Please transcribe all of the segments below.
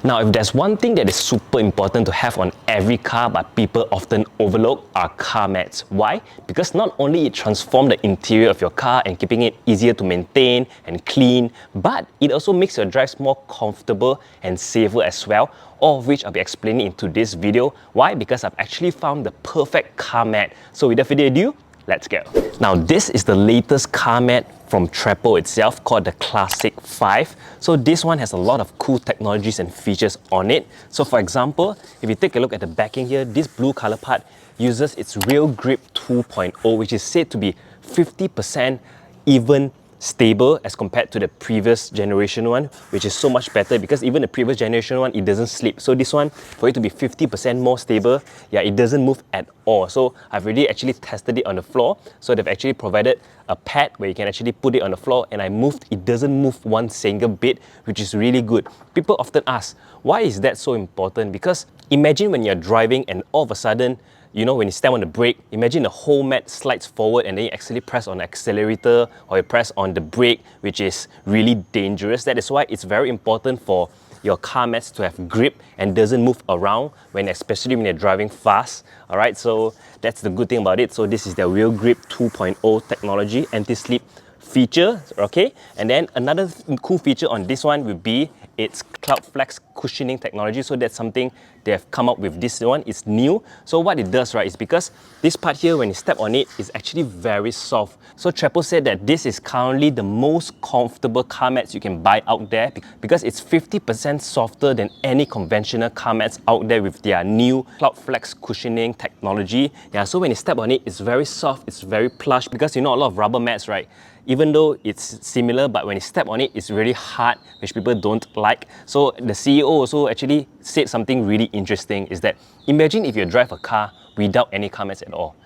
Now, if there's one thing that is super important to have on every car but people often overlook are car mats. Why? Because not only it transforms the interior of your car and keeping it easier to maintain and clean, but it also makes your drives more comfortable and safer as well, all of which I'll be explaining in today's video. Why? Because I've actually found the perfect car mat. So without further ado, let's go. Now, this is the latest car mat from Trapo itself called the Classic 5. So this one has a lot of cool technologies and features on it. So for example, if you take a look at the backing here, this blue color part uses its RealGrip 2.0, which is said to be 50% even stable as compared to the previous generation one, which is so much better because even the previous generation one, it doesn't slip. So this one, for it to be 50% more stable, yeah, it doesn't move at all. So I've already actually tested it on the floor. So they've actually provided a pad where you can actually put it on the floor, and it doesn't move one single bit, which is really good. People often ask, why is that so important? Because imagine when you're driving and all of a sudden, you know, when you step on the brake, imagine the whole mat slides forward and then you actually press on the accelerator or you press on the brake, which is really dangerous. That is why it's very important for your car mats to have grip and doesn't move around, especially when you're driving fast. Alright, so that's the good thing about it. So this is the RealGrip 2.0 technology, anti-slip feature, okay? And then another cool feature on this one would be its CloudFlex cushioning technology. So that's something they have come up with. This one is new. So what it does, right, is because this part here, when you step on it, is actually very soft. So Trapo said that this is currently the most comfortable car mats you can buy out there because it's 50% softer than any conventional car mats out there with their new CloudFlex cushioning technology. Yeah, so when you step on it, it's very soft, it's very plush because you know a lot of rubber mats, right? Even though it's similar, but when you step on it, it's really hard, which people don't like. So the CEO also actually said something really interesting, is that imagine if you drive a car without any car mats at all.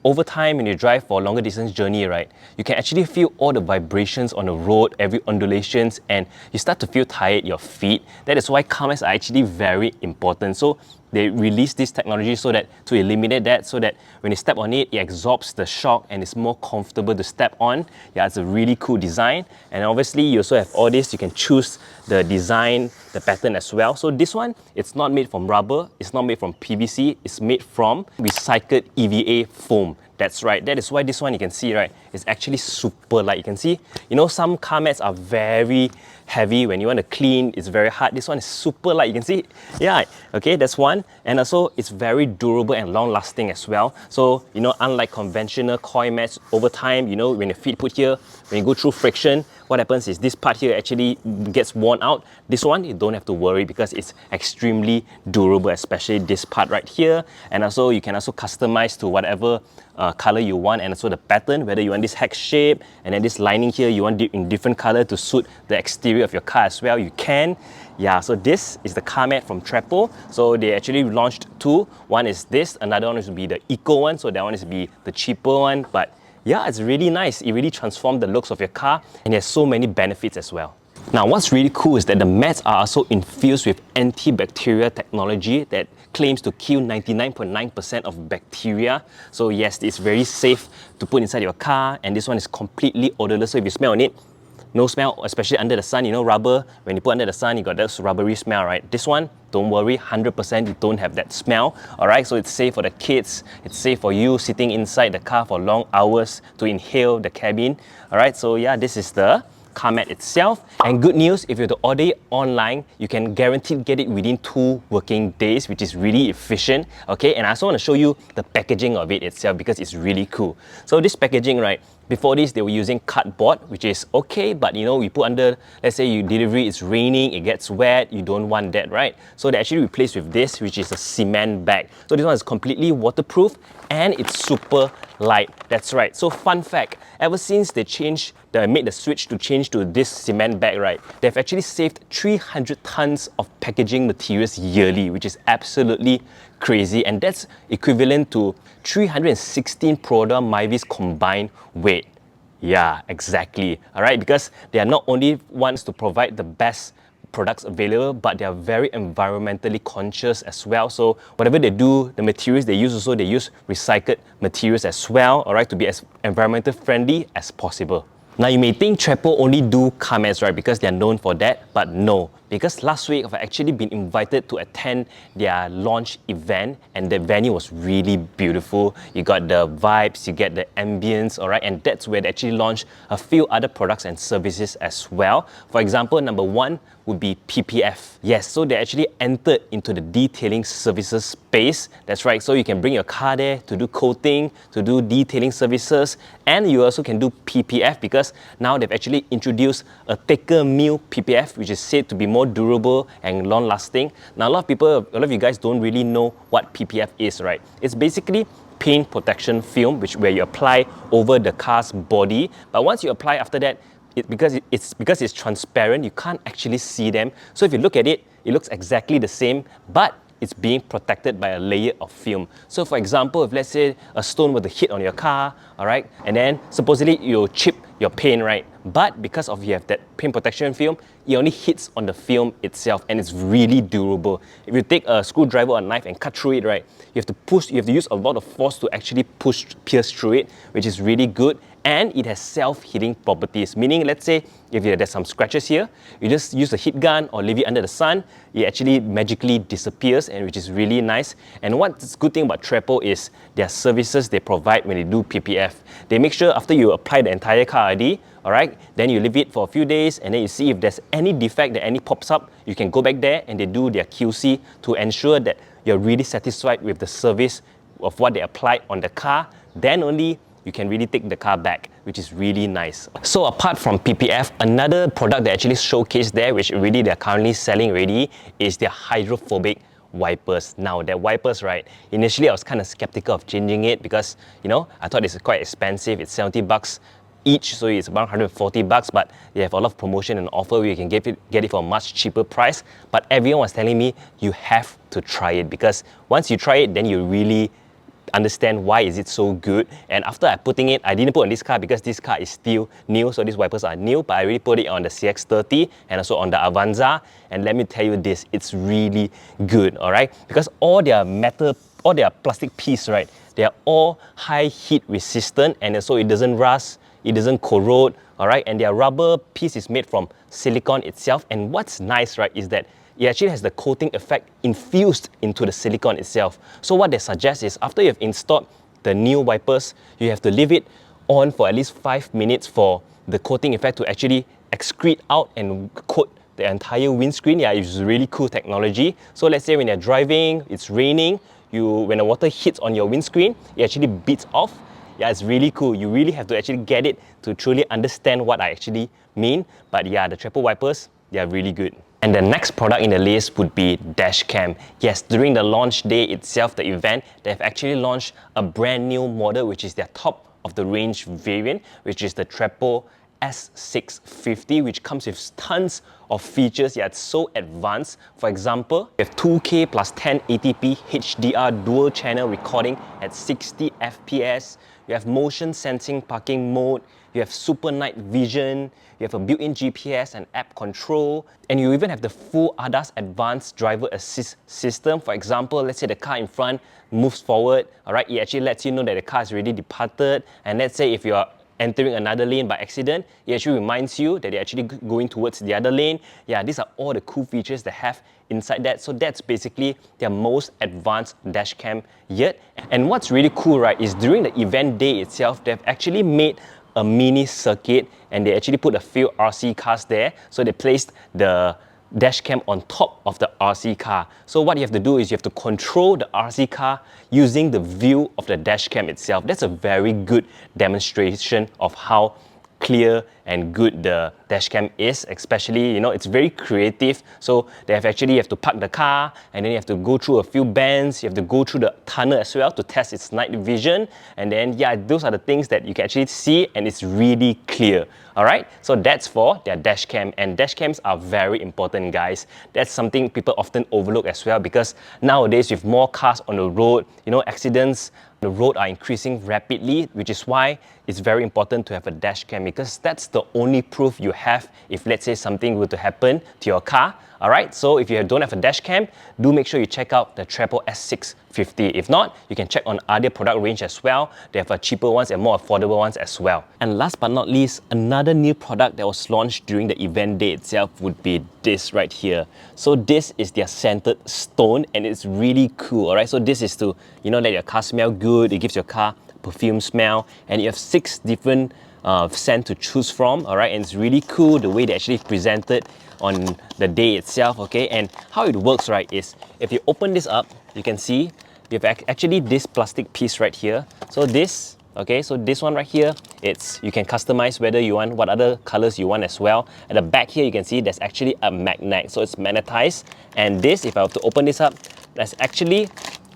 Over time, when you drive for a longer distance journey, right, you can actually feel all the vibrations on the road, every undulations, and you start to feel tired, your feet. That is why car mats are actually very important. So they released this technology so that to eliminate that, so that when you step on it, it absorbs the shock and it's more comfortable to step on. Yeah, it's a really cool design. And obviously, you also have all this. You can choose the design, the pattern as well. So this one, it's not made from rubber, it's not made from PVC, it's made from recycled EVA foam. That's right. That is why this one, you can see, right, it's actually super light. You can see, you know, some car mats are very heavy. When you want to clean, it's very hard. This one is super light. You can see, yeah, okay, that's one. And also, it's very durable and long-lasting as well. So, you know, unlike conventional coil mats, over time, you know, when your feet put here, when you go through friction, what happens is this part here actually gets worn out. This one, you don't have to worry because it's extremely durable, especially this part right here. And also, you can also customize to whatever color you want, and also the pattern, whether you want this hex shape and then this lining here, you want it in different color to suit the exterior of your car as well, you can. Yeah, so this is the car mat from Trapo. So they actually launched two. One is this, another one is to be the eco one, so that one is to be the cheaper one. But yeah, it's really nice. It really transformed the looks of your car and it has so many benefits as well. Now, what's really cool is that the mats are also infused with antibacterial technology that claims to kill 99.9% of bacteria. So yes, it's very safe to put inside your car, and this one is completely odorless. So if you smell on it, no smell, especially under the sun. You know, rubber, when you put under the sun, you got this rubbery smell, right? This one, don't worry, 100% you don't have that smell. Alright, so it's safe for the kids, it's safe for you sitting inside the car for long hours to inhale the cabin. Alright, so yeah, this is the car mat itself. And good news, if you were to order it online, you can guaranteed get it within 2 working days, which is really efficient. Okay, and I also want to show you the packaging of it itself because it's really cool. So this packaging, right, before this they were using cardboard, which is okay, but you know, we put under, let's say you delivery, it's raining, it gets wet, you don't want that, right? So they actually replaced with this, which is a cement bag. So this one is completely waterproof and it's super light. That's right. So fun fact, ever since they made the switch to change to this cement bag, right, they've actually saved 300 tons of packaging materials yearly, which is absolutely crazy, and that's equivalent to 316 Proda Myvis combined weight. Yeah, exactly. Alright, because they are not only ones to provide the best products available, but they are very environmentally conscious as well. So whatever they do, the materials they use also, they use recycled materials as well, alright, to be as environmental friendly as possible. Now you may think Trapo only do car mats, right, because they are known for that, but no. because last week I've actually been invited to attend their launch event, and the venue was really beautiful. You got the vibes, you get the ambience, alright, and that's where they actually launched a few other products and services as well. For example, number one would be PPF. Yes, so they actually entered into the detailing services space. That's right, so you can bring your car there to do coating, to do detailing services, and you also can do PPF because now they've actually introduced a thicker meal PPF, which is said to be more durable and long-lasting. Now, a lot of you guys don't really know what PPF is, right? It's basically paint protection film, where you apply over the car's body. But once you apply after that, because it's transparent, you can't actually see them. So if you look at it, it looks exactly the same, but it's being protected by a layer of film. So for example, if let's say a stone were to hit on your car, alright, and then supposedly you'll chip your paint, right? But because you have that paint protection film, it only hits on the film itself and it's really durable. If you take a screwdriver or a knife and cut through it, right, you have to use a lot of force to actually pierce through it, which is really good. And it has self-heating properties, meaning let's say if there's some scratches here, you just use a heat gun or leave it under the sun, it actually magically disappears, and which is really nice. And what's good thing about Trapo is their services they provide when they do PPF. They make sure after you apply the entire car already, alright, then you leave it for a few days and then you see if there's any defect that any pops up, you can go back there and they do their QC to ensure that you're really satisfied with the service of what they applied on the car. Then only you can really take the car back, which is really nice. So apart from PPF, another product they actually showcased there, which really they're currently selling already, is their Hydrophobic Wipers. Now, their wipers, right, initially I was kind of skeptical of changing it because, you know, I thought it's quite expensive. It's 70 bucks each, so it's about 140 bucks, but they have a lot of promotion and offer where you can get it for a much cheaper price. But everyone was telling me you have to try it because once you try it, then you really understand why is it so good. And after putting it, I didn't put on this car because this car is still new, so these wipers are new, but I really put it on the CX-30 and also on the Avanza, and let me tell you this, it's really good, alright? Because all their plastic piece, right, they are all high heat resistant, and so it doesn't rust, it doesn't corrode, alright? And their rubber piece is made from silicone itself, and what's nice, right, is that it actually has the coating effect infused into the silicone itself. So what they suggest is after you've installed the new wipers, you have to leave it on for at least 5 minutes for the coating effect to actually excrete out and coat the entire windscreen. Yeah, it's really cool technology. So let's say when you're driving, it's raining, when the water hits on your windscreen, it actually beats off. Yeah, it's really cool. You really have to actually get it to truly understand what I actually mean. But yeah, the Trapo wipers, they are really good. And the next product in the list would be Dashcam. Yes, during the launch day itself, the event, they've actually launched a brand new model, which is their top of the range variant, which is the Trapo S650, which comes with tons of features. Yeah, it's so advanced. For example, you have 2K plus 1080p HDR dual channel recording at 60 FPS. You have motion sensing parking mode. You have super night vision. You have a built-in GPS and app control. And you even have the full ADAS advanced driver assist system. For example, let's say the car in front moves forward, alright, it actually lets you know that the car is already departed. And let's say if you're entering another lane by accident, it actually reminds you that they're actually going towards the other lane. Yeah, these are all the cool features they have inside that. So that's basically their most advanced dashcam yet. And what's really cool, right, is during the event day itself, they've actually made a mini circuit and they actually put a few RC cars there. So they placed the dashcam on top of the RC car. So what you have to do is you have to control the RC car using the view of the dashcam itself. That's a very good demonstration of how clear and good the dashcam is, especially, you know, it's very creative. So you have to park the car and then you have to go through a few bends, you have to go through the tunnel as well to test its night vision, and then yeah, those are the things that you can actually see and it's really clear. Alright, so that's for their dashcam, and dashcams are very important, guys. That's something people often overlook as well, because nowadays with more cars on the road, you know, accidents on the road are increasing rapidly, which is why it's very important to have a dashcam, because that's the only proof you have if let's say something were to happen to your car. Alright, so if you don't have a dash cam, do make sure you check out the Trapo S650. If not, you can check on other product range as well. They have cheaper ones and more affordable ones as well. And last but not least, another new product that was launched during the event day itself would be this right here. So this is their scented stone and it's really cool. Alright, so this is to, let your car smell good. It gives your car perfume smell, and you have 6 different scent to choose from. Alright, and it's really cool the way they actually present it on the day itself. Okay, and how it works, right, is if you open this up, you can see you have actually this plastic piece right here. So this, okay, so this one right here, you can customize whether you want what other colors you want as well. At the back here, you can see there's actually a magnet, so it's magnetized. And this, if I have to open this up, that's actually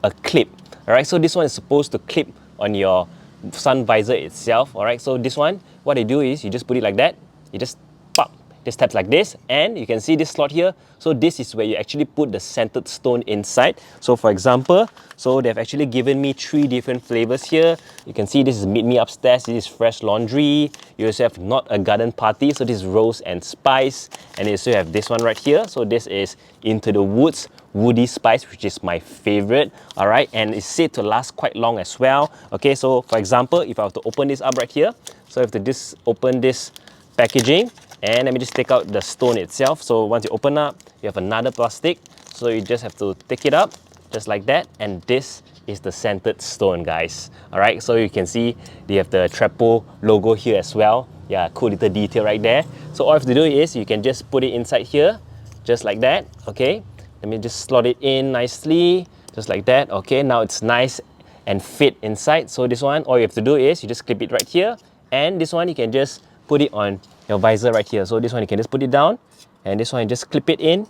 a clip. Alright, so this one is supposed to clip on your sun visor itself. Alright, so this one, what they do is you just put it like that, you just pop, just tap like this, and you can see this slot here. So this is where you actually put the scented stone inside. So for example, so they've actually given me 3 different flavors here. You can see this is Meet Me Upstairs, this is Fresh Laundry. You also have Not a Garden Party, so this is Rose and Spice. And you also have this one right here, so this is Into the Woods, Woody Spice, which is my favorite. Alright, and it's said to last quite long as well. Okay, so for example, if I have to open this up right here, so I have to just open this packaging, and let me just take out the stone itself. So once you open up, you have another plastic, so you just have to take it up just like that, and this is the scented stone, guys. Alright, so you can see they have the Trapo logo here as well. Yeah, cool little detail right there. So all you have to do is you can just put it inside here just like that. Okay, let me just slot it in nicely just like that. Okay, now it's nice and fit inside. So this one, all you have to do is you just clip it right here, and this one you can just put it on your visor right here. So this one you can just put it down, and this one you just clip it in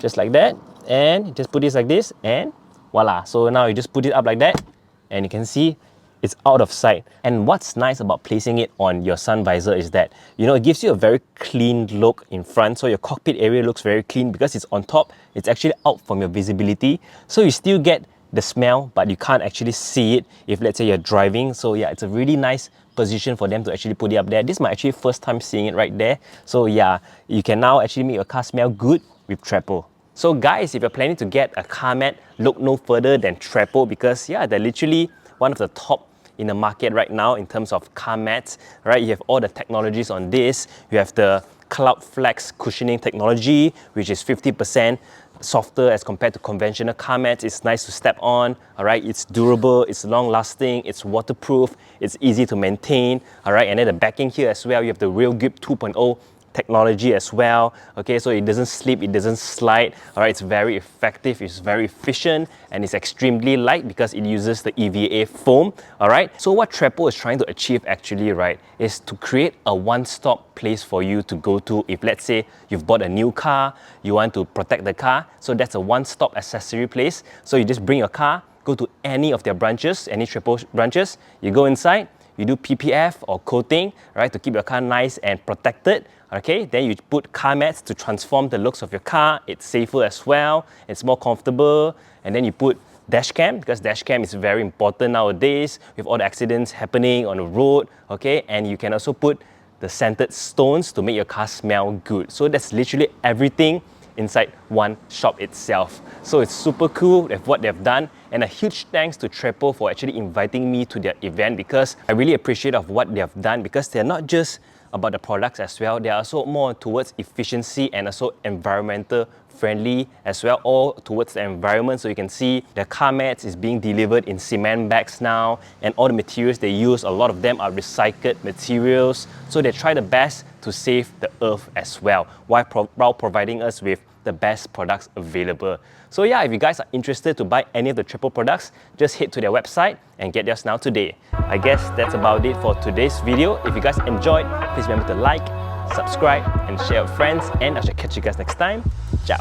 just like that, and just put this like this, and voila. So now you just put it up like that, and you can see it's out of sight. And what's nice about placing it on your sun visor is that, it gives you a very clean look in front. So your cockpit area looks very clean because it's on top. It's actually out from your visibility. So you still get the smell, but you can't actually see it if, let's say, you're driving. So yeah, it's a really nice position for them to actually put it up there. This is my actually first time seeing it right there. So yeah, you can now actually make your car smell good with Trapo. So guys, if you're planning to get a car mat, look no further than Trapo, because yeah, they're literally one of the top in the market right now in terms of car mats, right? You have all the technologies on this. You have the CloudFlex cushioning technology, which is 50% softer as compared to conventional car mats. It's nice to step on, all right? It's durable, it's long lasting, it's waterproof, it's easy to maintain, all right? And then the backing here as well, you have the RealGrip 2.0 technology as well. Okay, so it doesn't slip, it doesn't slide. All right, it's very effective, it's very efficient, and it's extremely light because it uses the EVA foam. All right, so what Trapo is trying to achieve actually, right, is to create a one-stop place for you to go to. If let's say you've bought a new car, you want to protect the car, so that's a one-stop accessory place. So you just bring your car, go to any of their branches, any Trapo branches, you go inside, you do PPF or coating, right, to keep your car nice and protected. Okay, then you put car mats to transform the looks of your car. It's safer as well, it's more comfortable. And then you put dash cam, because dash cam is very important nowadays with all the accidents happening on the road. Okay, and you can also put the scented stones to make your car smell good. So that's literally everything inside one shop itself. So it's super cool with what they've done, and a huge thanks to Trapo for actually inviting me to their event, because I really appreciate of what they have done, because they're not just about the products as well, they are also more towards efficiency and also environmental friendly as well, all towards the environment. So you can see the car mats is being delivered in cement bags now, and all the materials they use, a lot of them are recycled materials. So they try the best to save the earth as well, while providing us with the best products available. So yeah, if you guys are interested to buy any of the Trapo products, just head to their website and get yours now today. I guess that's about it for today's video. If you guys enjoyed, please remember to like, subscribe, and share with friends, and I shall catch you guys next time. Ciao.